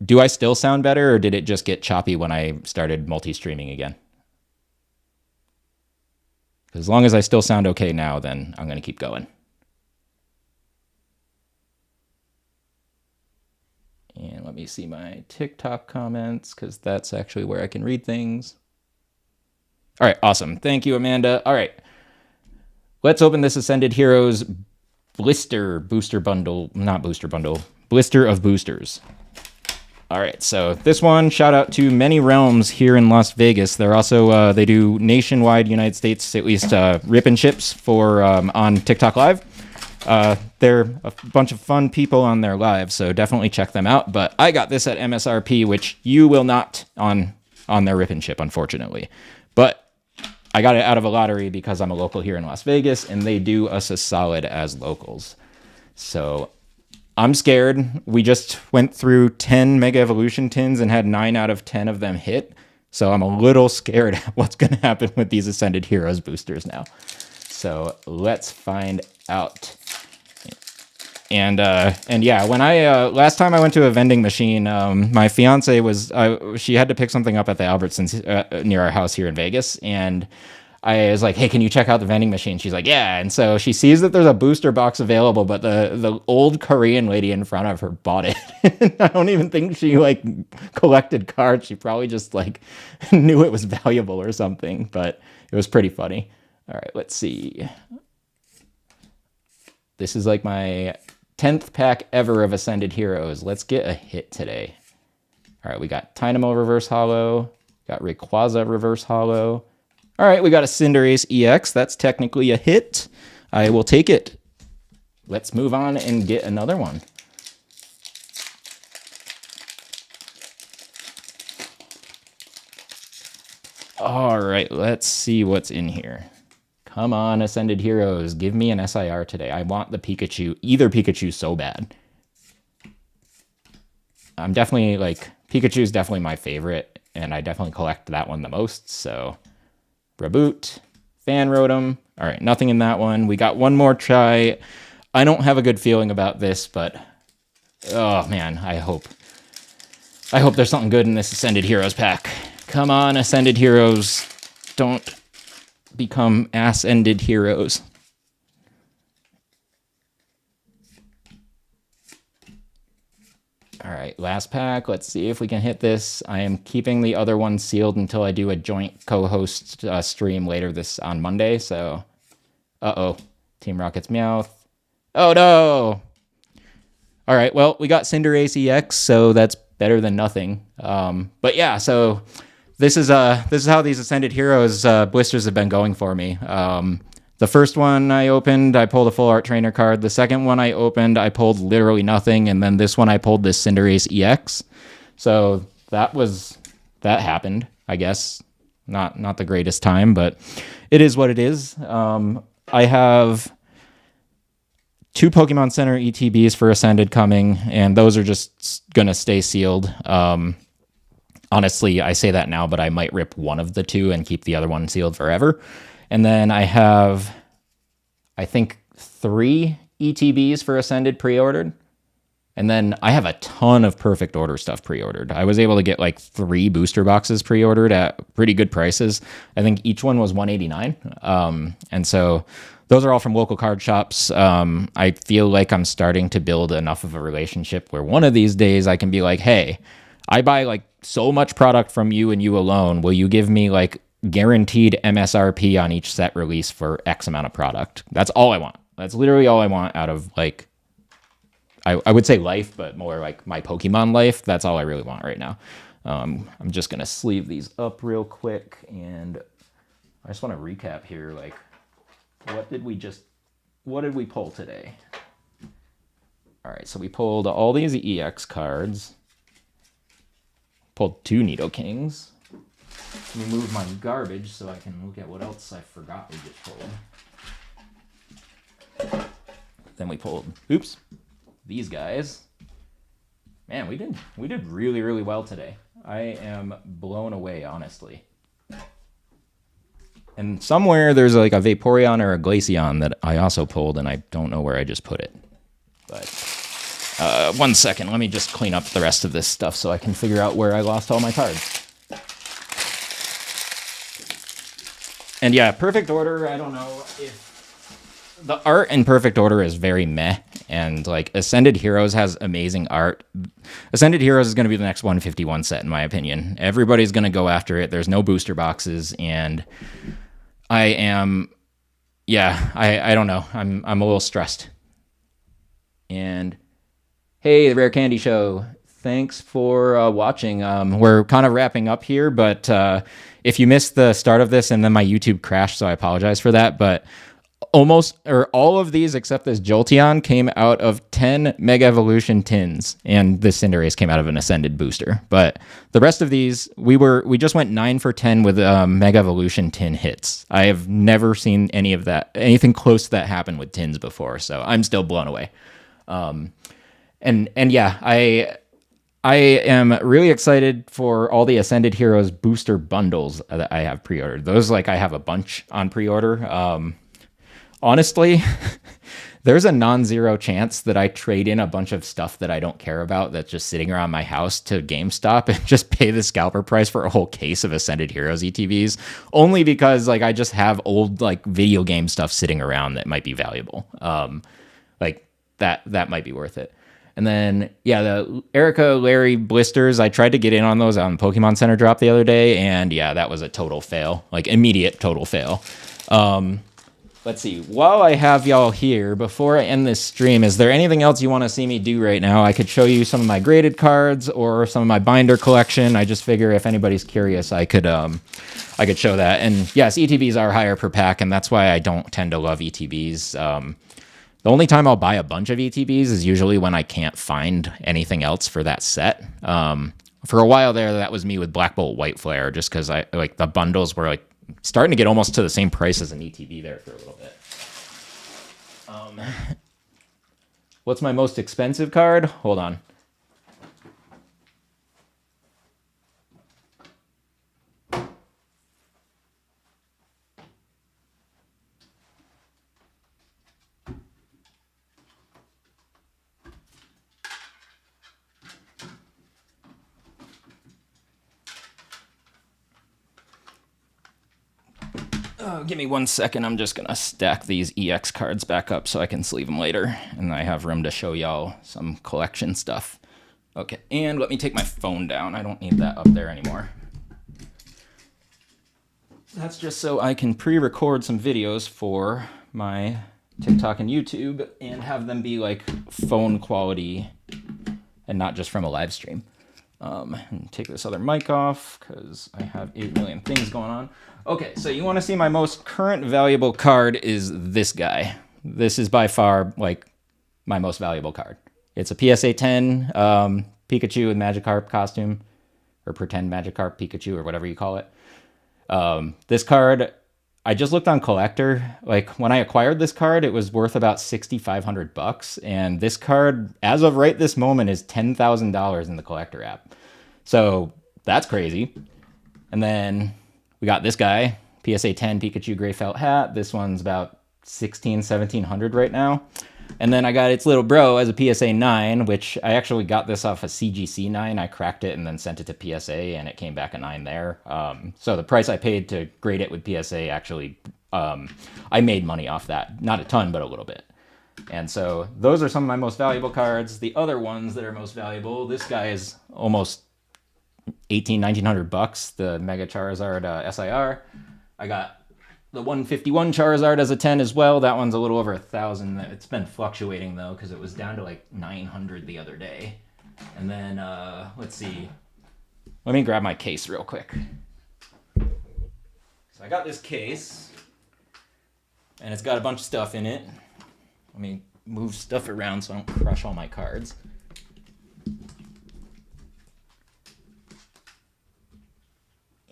do I still sound better, or did it just get choppy when I started multi-streaming again? As long as I still sound okay now, then I'm going to keep going. And let me see my TikTok comments, because that's actually where I can read things. All right, awesome. Thank you, Amanda. All right, let's open this Ascended Heroes Blister Booster Bundle. Not Booster Bundle. Blister of Boosters. All right, so this one, shout out to Many Realms here in Las Vegas. They're also, they do nationwide, United States, at least, rip and ships for on TikTok Live. They're a bunch of fun people on their live, so definitely check them out. But I got this at MSRP, which you will not on their rip and ship, unfortunately. But I got it out of a lottery because I'm a local here in Las Vegas, and they do us a solid as locals. So I'm scared. We just went through 10 Mega Evolution tins and had 9 out of 10 of them hit. So I'm a little scared what's going to happen with these Ascended Heroes boosters now. So let's find out. And yeah, when I last time I went to a vending machine, my fiance was she had to pick something up at the Albertsons near our house here in Vegas, and I was like, "Hey, can you check out the vending machine?" She's like, "Yeah." And so she sees that there's a booster box available, but the old Korean lady in front of her bought it. I don't even think she like collected cards. She probably just like knew it was valuable or something. But it was pretty funny. All right, let's see. This is like my 10th pack ever of Ascended Heroes. Let's get a hit today. All right, we got Dynamo Reverse Holo, got Rayquaza Reverse Holo. All right, we got a Cinderace EX. That's technically a hit. I will take it. Let's move on and get another one. All right, let's see what's in here. Come on, Ascended Heroes. Give me an SIR today. I want the Pikachu, either Pikachu so bad. I'm definitely, like, Pikachu's definitely my favorite, and I definitely collect that one the most, so. Reboot, Fan Rotom. All right, nothing in that one. We got one more try. I don't have a good feeling about this, but, oh, man, I hope there's something good in this Ascended Heroes pack. Come on, Ascended Heroes. Don't become ass-ended heroes. All right, last pack. Let's see if we can hit this. I am keeping the other one sealed until I do a joint co-host stream later this on Monday. So, uh-oh, Team Rocket's Meowth. Oh no! All right, well, we got Cinderace EX, so that's better than nothing. But yeah, so this is how these Ascended Heroes blisters have been going for me. The first one I opened, I pulled a full art trainer card. The second one I opened, I pulled literally nothing, and then this one I pulled this Cinderace EX. So that happened, I guess. Not the greatest time, but it is what it is. I have 2 Pokemon Center ETBs for Ascended coming, and those are just gonna stay sealed. Honestly, I say that now, but I might rip one of the 2 and keep the other one sealed forever. And then I have, I think, 3 ETBs for Ascended pre-ordered. And then I have a ton of Perfect Order stuff pre-ordered. I was able to get like 3 booster boxes pre-ordered at pretty good prices. I think each one was $189. And so those are all from local card shops. I feel like I'm starting to build enough of a relationship where one of these days I can be like, hey, I buy like so much product from you and you alone. Will you give me like guaranteed MSRP on each set release for X amount of product? That's all I want. That's literally all I want out of like, I would say life, but more like my Pokemon life. That's all I really want right now. I'm just going to sleeve these up real quick. And I just want to recap here. Like, what did we pull today? All right. So we pulled all these EX cards, pulled 2 Nidokings. Let me move my garbage so I can look at what else I forgot we just pulled. Then we pulled, oops, these guys. Man, we did really, really well today. I am blown away, honestly. And somewhere there's like a Vaporeon or a Glaceon that I also pulled, and I don't know where I just put it. But 1 second. Let me just clean up the rest of this stuff so I can figure out where I lost all my cards. And yeah, Perfect Order, I don't know if... The art in Perfect Order is very meh, and like Ascended Heroes has amazing art. Ascended Heroes is going to be the next 151 set, in my opinion. Everybody's going to go after it. There's no booster boxes, and I don't know. I'm a little stressed. And hey, the Rare Candy Show. Thanks for watching. We're kind of wrapping up here, but if you missed the start of this and then my YouTube crashed, so I apologize for that, but all of these except this Jolteon came out of 10 Mega Evolution tins, and this Cinderace came out of an Ascended booster. But the rest of these, we just went 9 for 10 with Mega Evolution tin hits. I have never seen anything close to that happen with tins before, so I'm still blown away. And yeah, I am really excited for all the Ascended Heroes booster bundles that I have pre-ordered. Those, I have a bunch on pre-order. Honestly, there's a non-zero chance that I trade in a bunch of stuff that I don't care about that's just sitting around my house to GameStop and just pay the scalper price for a whole case of Ascended Heroes ETBs, only because I just have old video game stuff sitting around that might be valuable. That might be worth it. And then, yeah, the Erica Larry Blisters, I tried to get in on those on Pokemon Center drop the other day, and yeah, that was a total fail, immediate total fail. Let's see, while I have y'all here, before I end this stream, is there anything else you want to see me do right now? I could show you some of my graded cards or some of my binder collection. I just figure if anybody's curious, I could show that. And yes, ETBs are higher per pack, and that's why I don't tend to love ETBs. The only time I'll buy a bunch of ETBs is usually when I can't find anything else for that set. For a while there, that was me with Black Bolt White Flare, just because the bundles were starting to get almost to the same price as an ETB there for a little bit. What's my most expensive card? Hold on. Give me 1 second. I'm just going to stack these EX cards back up so I can sleeve them later. And I have room to show y'all some collection stuff. Okay, and let me take my phone down. I don't need that up there anymore. That's just so I can pre-record some videos for my TikTok and YouTube and have them be phone quality and not just from a live stream. And take this other mic off because I have 8 million things going on. Okay, so you want to see my most current valuable card is this guy. This is by far my most valuable card. It's a PSA 10 Pikachu with Magikarp costume, or pretend Magikarp Pikachu, or whatever you call it. This card, I just looked on Collector. When I acquired this card, it was worth about $6,500, and this card, as of right this moment, is $10,000 in the Collector app. So that's crazy. And then we got this guy, PSA 10 Pikachu Gray Felt Hat. This one's about $1,700 right now. And then I got its little bro as a PSA 9, which I actually got this off a CGC 9. I cracked it and then sent it to PSA, and it came back a 9 there. So the price I paid to grade it with PSA actually, I made money off that. Not a ton, but a little bit. And so those are some of my most valuable cards. The other ones that are most valuable, this guy is almost $1,900, the Mega Charizard SIR. I got the 151 Charizard as a 10 as well. That one's a little over 1,000. It's been fluctuating though, because it was down to 900 the other day. And then let's see. Let me grab my case real quick. So I got this case, and it's got a bunch of stuff in it. Let me move stuff around so I don't crush all my cards.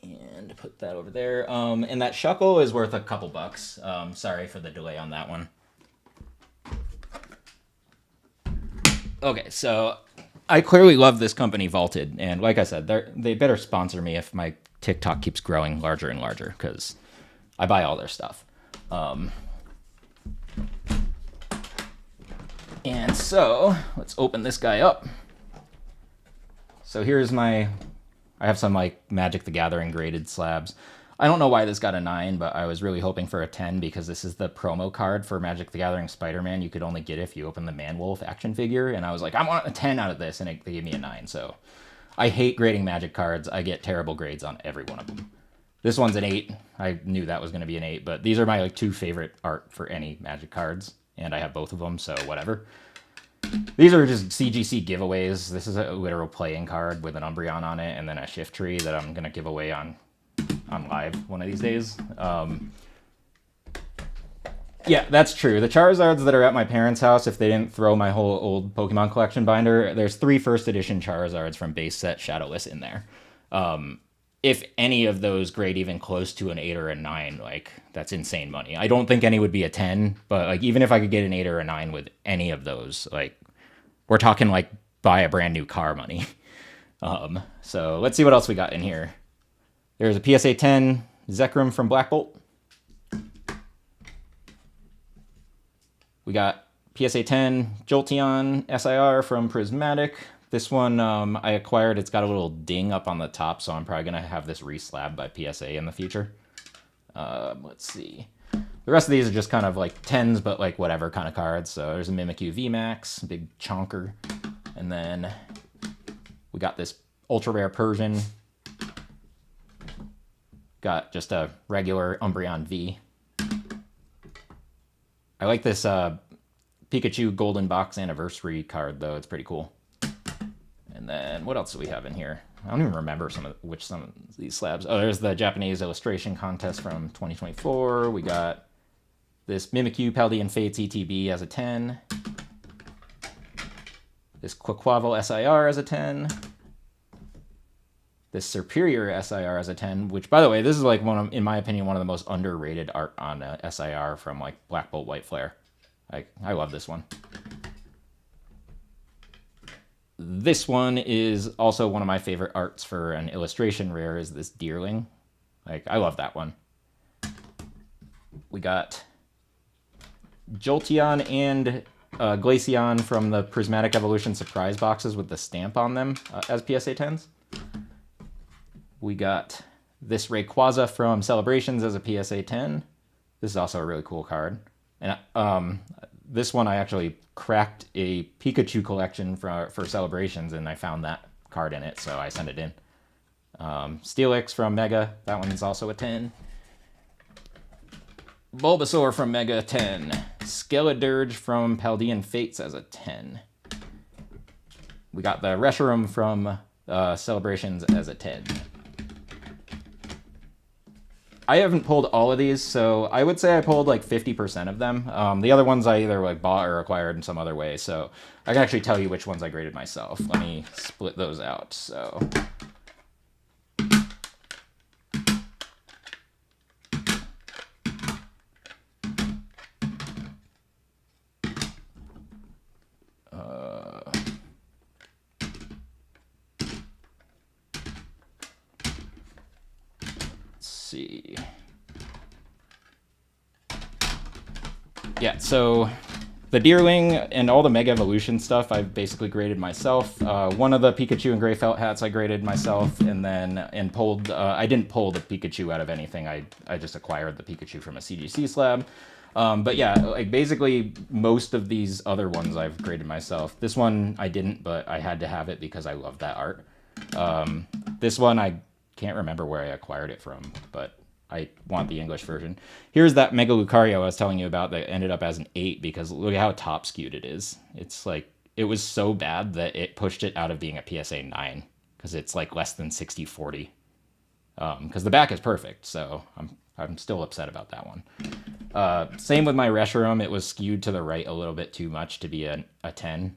And put that over there. And that Shuckle is worth a couple bucks. Sorry for the delay on that one. Okay, so I clearly love this company, Vaulted. And like I said, they better sponsor me if my TikTok keeps growing larger and larger, because I buy all their stuff. And so let's open this guy up. So here's my, I have some like Magic the Gathering graded slabs. I don't know why this got a 9, but I was really hoping for a 10 because this is the promo card for Magic the Gathering Spider-Man. You could only get if you open the Man-Wolf action figure, and I was like, I want a 10 out of this, and they gave me a 9. So I hate grading Magic cards. I get terrible grades on every one of them. This one's an 8. I knew that was going to be an 8, but these are my like 2 favorite art for any Magic cards, and I have both of them, so whatever. These are just CGC giveaways. This is a literal playing card with an Umbreon on it, and then a Shift Tree that I'm going to give away on live one of these days. Yeah, that's true. The Charizards that are at my parents' house, if they didn't throw my whole old Pokemon collection binder, there's 3 first edition Charizards from base set Shadowless in there. If any of those grade even close to an 8 or a 9, like, that's insane money. I don't think any would be a 10, but like even if I could get an 8 or a 9 with any of those, like, we're talking like buy a brand new car money. So let's see what else we got in here. There's a PSA 10 Zekrom from Black Bolt. We got PSA 10 Jolteon SIR from Prismatic. This one I acquired. It's got a little ding up on the top, so I'm probably going to have this reslabbed by PSA in the future. Let's see. The rest of these are just kind of like 10s, but like whatever kind of cards. So there's a Mimikyu VMAX, big chonker. And then we got this ultra rare Persian. Got just a regular Umbreon V. I like this Pikachu Golden Box Anniversary card, though. It's pretty cool. And then what else do we have in here? I don't even remember some of these slabs. Oh, there's the Japanese illustration contest from 2024. We got this Mimikyu Paldean Fates ETB as a 10. This Quaquaval SIR as a 10. This Superior SIR as a 10, which, by the way, this is like in my opinion, one of the most underrated art on SIR from like Black Bolt White Flare. I love this one. This one is also one of my favorite arts for an illustration rare, is this Deerling. Like, I love that one. We got Jolteon and Glaceon from the Prismatic Evolution surprise boxes with the stamp on them as PSA 10s. We got this Rayquaza from Celebrations as a PSA 10. This is also a really cool card. And this one I actually cracked a Pikachu collection for Celebrations, and I found that card in it, so I sent it in. Steelix from Mega, that one's also a 10. Bulbasaur from Mega, 10. Skeledirge from Paldean Fates as a 10. We got the Reshiram from Celebrations as a 10. I haven't pulled all of these, so I would say I pulled like 50% of them. The other ones I either like bought or acquired in some other way, so I can actually tell you which ones I graded myself. Let me split those out. So see. Yeah, so the Deerling and all the Mega Evolution stuff I've basically graded myself. One of the Pikachu and Gray Felt hats I graded myself, and pulled. I didn't pull the Pikachu out of anything. I just acquired the Pikachu from a CGC slab. But yeah, like basically most of these other ones I've graded myself. This one I didn't, but I had to have it because I love that art. This one I can't remember where I acquired it from, but I want the English version. Here's that Mega Lucario I was telling you about that ended up as an 8 because look at how top skewed it is. It's like, it was so bad that it pushed it out of being a PSA 9 because it's like less than 60-40. Because the back is perfect, so I'm still upset about that one. Same with my Reshiram. It was skewed to the right a little bit too much to be a 10.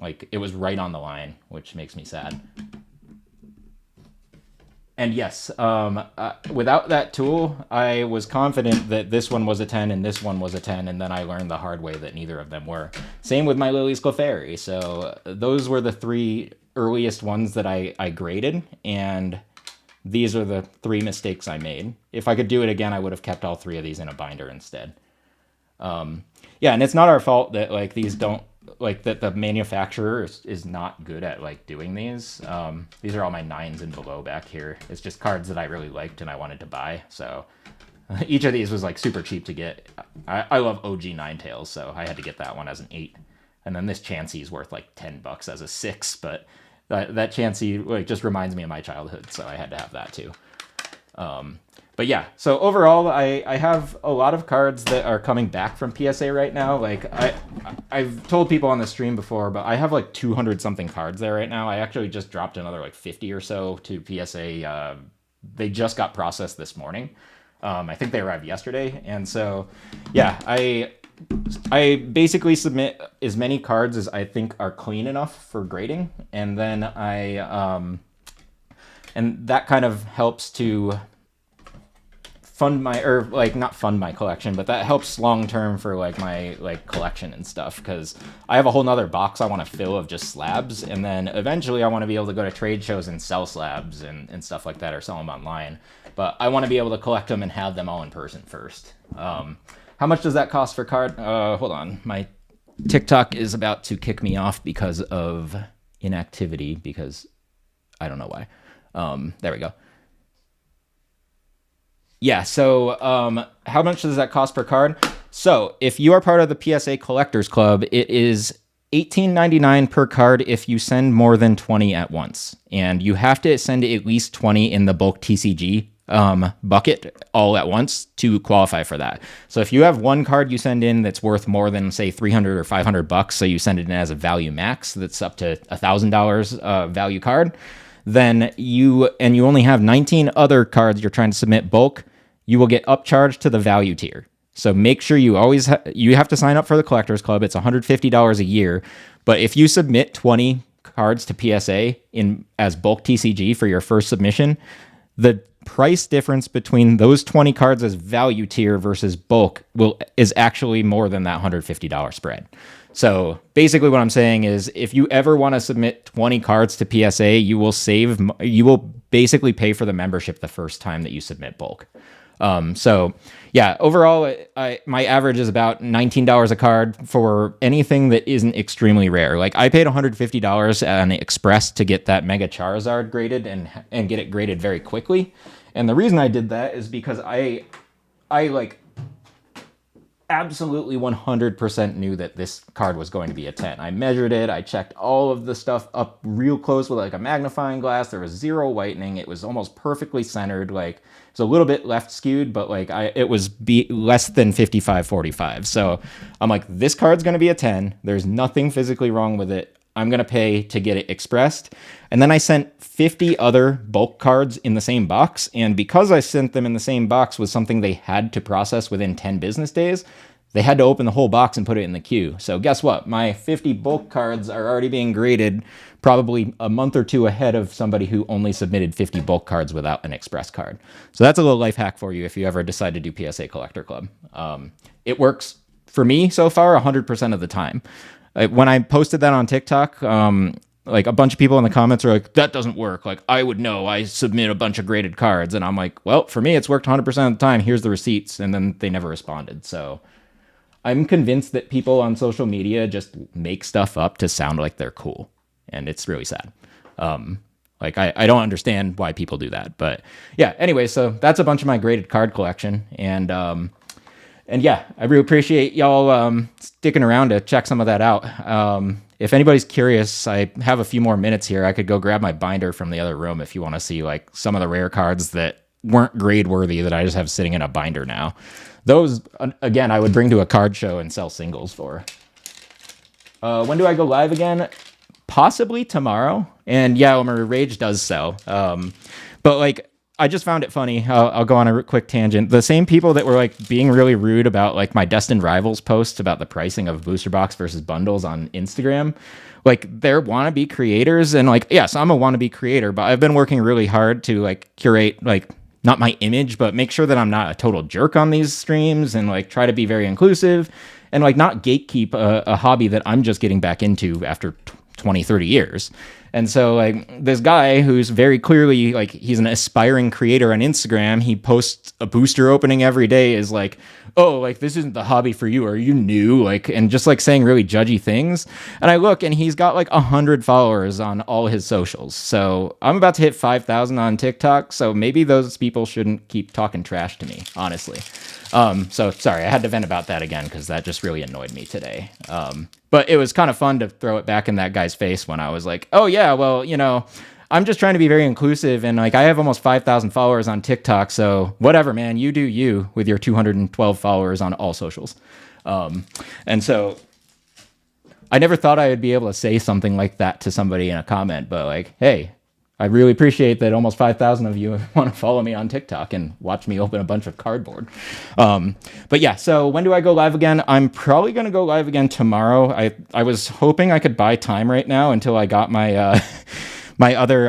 Like, it was right on the line, which makes me sad. And yes, without that tool, I was confident that this one was a 10 and this one was a 10, and then I learned the hard way that neither of them were. Same with my Lily's Clefairy. So those were the 3 earliest ones that I graded, and these are the 3 mistakes I made. If I could do it again, I would have kept all 3 of these in a binder instead. Yeah, and it's not our fault that like these don't like that the manufacturer is not good at like doing these. These are all my 9s and below back here. It's just cards that I really liked and I wanted to buy. So each of these was like super cheap to get. I love OG Ninetales, so I had to get that one as an 8. And then this Chansey is worth like $10 as a 6, but that Chansey like just reminds me of my childhood, so I had to have that too. But yeah, so overall, I have a lot of cards that are coming back from PSA right now. Like I've told people on the stream before, but I have like 200 something cards there right now. I actually just dropped another like 50 or so to PSA. They just got processed this morning. I think they arrived yesterday, and so yeah, I basically submit as many cards as I think are clean enough for grading, and then and that kind of helps to fund my, or like not fund my collection, but that helps long term for like my like collection and stuff, because I have a whole nother box I want to fill of just slabs, and then eventually I want to be able to go to trade shows and sell slabs and stuff like that, or sell them online. But I want to be able to collect them and have them all in person first. How much does that cost for card? Hold on, my TikTok is about to kick me off because of inactivity, because I don't know why. There we go. Yeah, so how much does that cost per card? So if you are part of the PSA Collectors Club, it is $18.99 per card if you send more than 20 at once. And you have to send at least 20 in the bulk TCG bucket all at once to qualify for that. So if you have one card you send in that's worth more than say $300 or $500, so you send it in as a value max that's up to $1,000 value card, then you only have 19 other cards you're trying to submit bulk, you will get upcharged to the value tier. So make sure you always you have to sign up for the Collectors Club. It's $150 a year, but if you submit 20 cards to PSA in as bulk TCG for your first submission, the price difference between those 20 cards as value tier versus bulk is actually more than that $150 spread. So basically what I'm saying is if you ever want to submit 20 cards to PSA, you will basically pay for the membership the first time that you submit bulk. So yeah, overall, my average is about $19 a card for anything that isn't extremely rare. Like I paid $150 on Express to get that Mega Charizard graded and get it graded very quickly. And the reason I did that is because I like absolutely 100% knew that this card was going to be a 10. I measured it. I checked all of the stuff up real close with like a magnifying glass. There was zero whitening. It was almost perfectly centered. Like it's a little bit left skewed, but like it was less than 55-45. So I'm like, this card's going to be a 10. There's nothing physically wrong with it. I'm going to pay to get it expressed. And then I sent 50 other bulk cards in the same box. And because I sent them in the same box with something they had to process within 10 business days, they had to open the whole box and put it in the queue. So guess what? My 50 bulk cards are already being graded probably a month or two ahead of somebody who only submitted 50 bulk cards without an express card. So that's a little life hack for you if you ever decide to do PSA Collector Club. It works for me so far 100% of the time. When I posted that on TikTok, like a bunch of people in the comments are like, that doesn't work. Like I would know, I submit a bunch of graded cards. And I'm like, well, for me, it's worked 100% of the time. Here's the receipts. And then they never responded. So I'm convinced that people on social media just make stuff up to sound like they're cool. And it's really sad. Like I don't understand why people do that. But yeah, anyway, so that's a bunch of my graded card collection. And yeah, I really appreciate y'all sticking around to check some of that out. If anybody's curious, I have a few more minutes here. I could go grab my binder from the other room if you want to see like some of the rare cards that weren't grade worthy that I just have sitting in a binder now. Those, again, I would bring to a card show and sell singles for. When do I go live again? Possibly tomorrow. And yeah, Omer, Rage does sell. But like, I just found it funny. I'll go on a quick tangent. The same people that were like being really rude about like my Destined Rivals post about the pricing of booster box versus bundles on Instagram, like they're wannabe creators. And like, yes, I'm a wannabe creator, but I've been working really hard to like curate, like not my image, but make sure that I'm not a total jerk on these streams and like try to be very inclusive and like not gatekeep a hobby that I'm just getting back into after 20, 30 years. And so like this guy who's very clearly like he's an aspiring creator on Instagram, he posts a booster opening every day is like, oh, like this isn't the hobby for you. Are you new? Like, and just like saying really judgy things. And I look and he's got like 100 followers on all his socials. So I'm about to hit 5,000 on TikTok. So maybe those people shouldn't keep talking trash to me, honestly. So sorry, I had to vent about that again because that just really annoyed me today. But it was kind of fun to throw it back in that guy's face when I was like, oh yeah, well, you know, I'm just trying to be very inclusive, and like I have almost 5,000 followers on TikTok, so whatever, man, you do you with your 212 followers on all socials. And so I never thought I would be able to say something like that to somebody in a comment, but like, hey, I really appreciate that almost 5,000 of you want to follow me on TikTok and watch me open a bunch of cardboard. But yeah, so when do I go live again? I'm probably going to go live again tomorrow. I was hoping I could buy time right now until I got my my other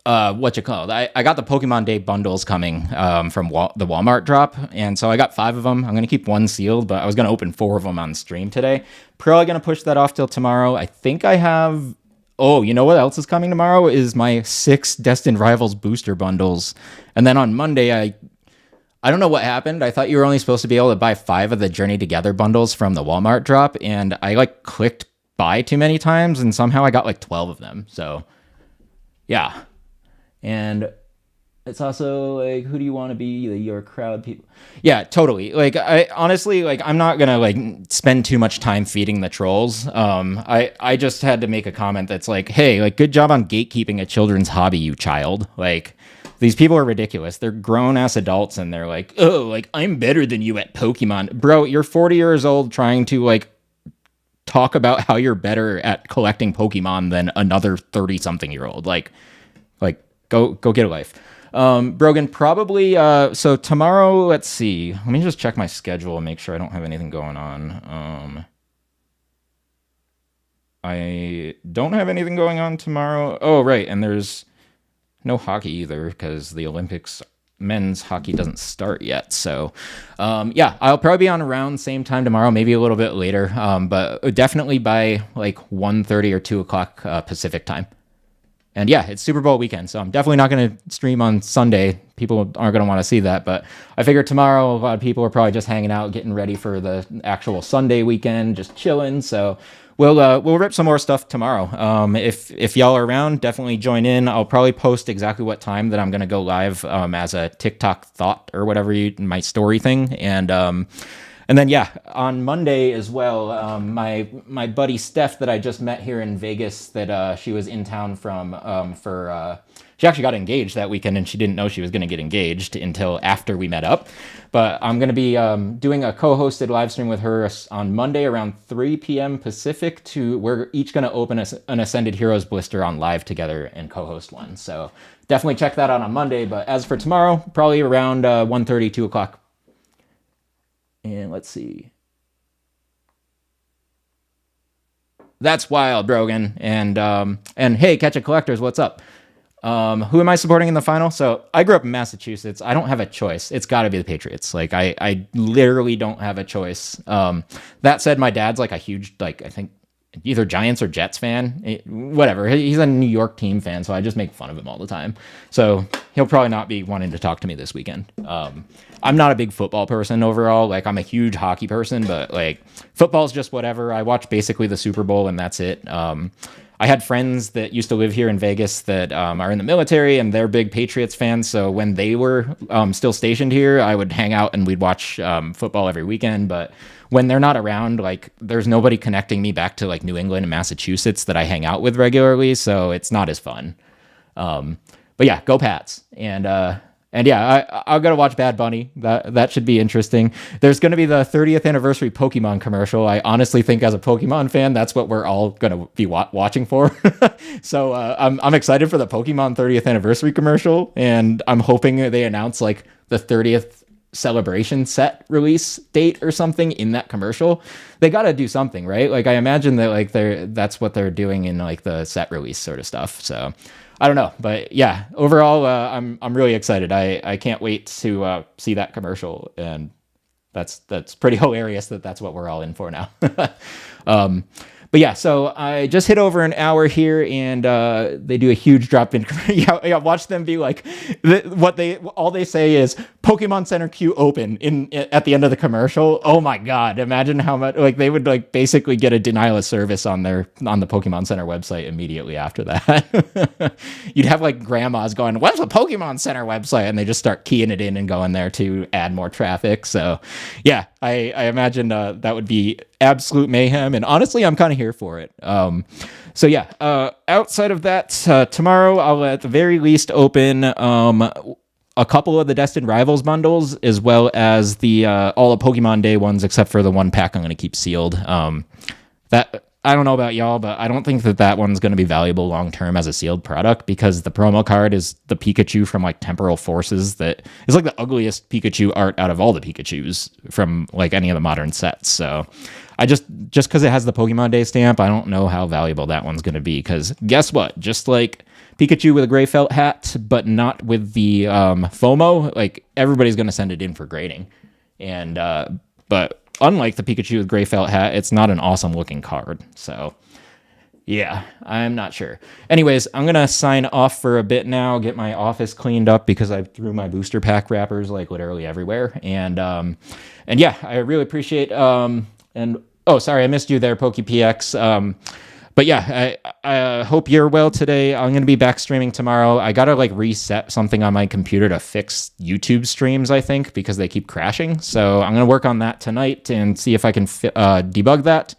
what you call it? I got the Pokemon Day bundles coming from the Walmart drop, and so I got 5 of them. I'm gonna keep 1 sealed, but I was gonna open 4 of them on stream today. Probably gonna push that off till tomorrow. I think I have. Oh, you know what else is coming tomorrow? Is my 6 Destined Rivals booster bundles, and then on Monday I don't know what happened. I thought you were only supposed to be able to buy 5 of the Journey Together bundles from the Walmart drop, and I like clicked buy too many times, and somehow I got like 12 of them. So yeah. And it's also like, who do you want to be? Your crowd people. Yeah, totally. Like I honestly, like I'm not gonna like spend too much time feeding the trolls. I just had to make a comment that's like, hey, like good job on gatekeeping a children's hobby, you child. Like these people are ridiculous. They're grown ass adults and they're like, oh, like I'm better than you at Pokemon. Bro, you're 40 years old trying to like talk about how you're better at collecting Pokemon than another 30 something year old. Like go get a life. Brogan, probably, so tomorrow, let's see. Let me just check my schedule and make sure I don't have anything going on. I don't have anything going on tomorrow. Oh, right. And there's no hockey either because the Olympics men's hockey doesn't start yet. So, yeah, I'll probably be on around same time tomorrow, maybe a little bit later. But definitely by like 1:30 or 2 o'clock Pacific time. And yeah, it's Super Bowl weekend, so I'm definitely not going to stream on Sunday. People aren't going to want to see that, but I figured tomorrow a lot of people are probably just hanging out, getting ready for the actual Sunday weekend, just chilling. So we'll rip some more stuff tomorrow. If y'all are around, definitely join in. I'll probably post exactly what time that I'm going to go live as a TikTok thought or whatever my story thing, and then, yeah, on Monday as well, my buddy Steph that I just met here in Vegas that she was in town from she actually got engaged that weekend, and she didn't know she was going to get engaged until after we met up. But I'm going to be doing a co-hosted live stream with her on Monday around 3 p.m. Pacific. We're each going to open an Ascended Heroes blister on live together and co-host one. So definitely check that out on Monday. But as for tomorrow, probably around 1:30, 2 o'clock. And let's see. That's wild, Brogan. And hey, Catch a Collectors, what's up? Who am I supporting in the final? So I grew up in Massachusetts. I don't have a choice. It's got to be the Patriots. Like I literally don't have a choice. That said, my dad's like a huge, like I think either Giants or Jets fan. Whatever. He's a New York team fan, so I just make fun of him all the time. So he'll probably not be wanting to talk to me this weekend. I'm not a big football person overall. Like I'm a huge hockey person, but like football's just whatever. I watch basically the Super Bowl and that's it. I had friends that used to live here in Vegas that are in the military and they're big Patriots fans. So when they were still stationed here, I would hang out and we'd watch football every weekend. But when they're not around, like there's nobody connecting me back to like New England and Massachusetts that I hang out with regularly. So it's not as fun. But yeah, go Pats. And yeah, I'll go to watch Bad Bunny. That should be interesting. There's going to be the 30th anniversary Pokemon commercial. I honestly think as a Pokemon fan, that's what we're all going to be watching for. So I'm excited for the Pokemon 30th anniversary commercial, and I'm hoping they announce like the 30th celebration set release date or something in that commercial. They got to do something, right? Like I imagine that like that's what they're doing in like the set release sort of stuff. So I don't know, but yeah, overall, I'm really excited. I can't wait to see that commercial, and that's pretty hilarious that that's what we're all in for now. But yeah, so I just hit over an hour here, and they do a huge drop in. Yeah, watch them be like, all they say is Pokemon Center queue open at the end of the commercial. Oh my god! Imagine how much like they would like basically get a denial of service on the Pokemon Center website immediately after that. You'd have like grandmas going, "What's the Pokemon Center website?" and they just start keying it in and going there to add more traffic. So yeah, I imagine that would be absolute mayhem, and honestly I'm kind of here for it. So yeah, outside of that, tomorrow I'll at the very least open a couple of the Destined Rivals bundles, as well as the all the Pokemon Day ones, except for the one pack I'm going to keep sealed. That I don't know about y'all, but I don't think that one's going to be valuable long term as a sealed product, because the promo card is the Pikachu from like Temporal Forces that is like the ugliest Pikachu art out of all the Pikachus from like any of the modern sets. So I just because it has the Pokemon Day stamp, I don't know how valuable that one's going to be, because guess what? Just like Pikachu with a gray felt hat, but not with the FOMO, like everybody's going to send it in for grading. And but unlike the Pikachu with gray felt hat, it's not an awesome looking card. So yeah, I'm not sure. Anyways, I'm going to sign off for a bit now, get my office cleaned up because I threw my booster pack wrappers like literally everywhere. And yeah, I really appreciate, and oh, sorry, I missed you there, PokePX. But yeah, I hope you're well today. I'm going to be back streaming tomorrow. I got to like reset something on my computer to fix YouTube streams, I think, because they keep crashing. So I'm going to work on that tonight and see if I can debug that.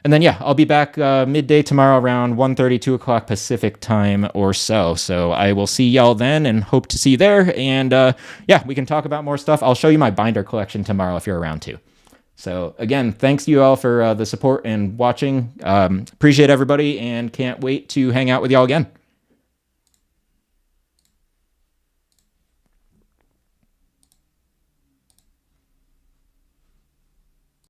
And then, yeah, I'll be back midday tomorrow around 1:30, 2 o'clock Pacific time or so. So I will see y'all then and hope to see you there. And yeah, we can talk about more stuff. I'll show you my binder collection tomorrow if you're around too. So again, thanks to you all for the support and watching. Appreciate everybody and can't wait to hang out with y'all again.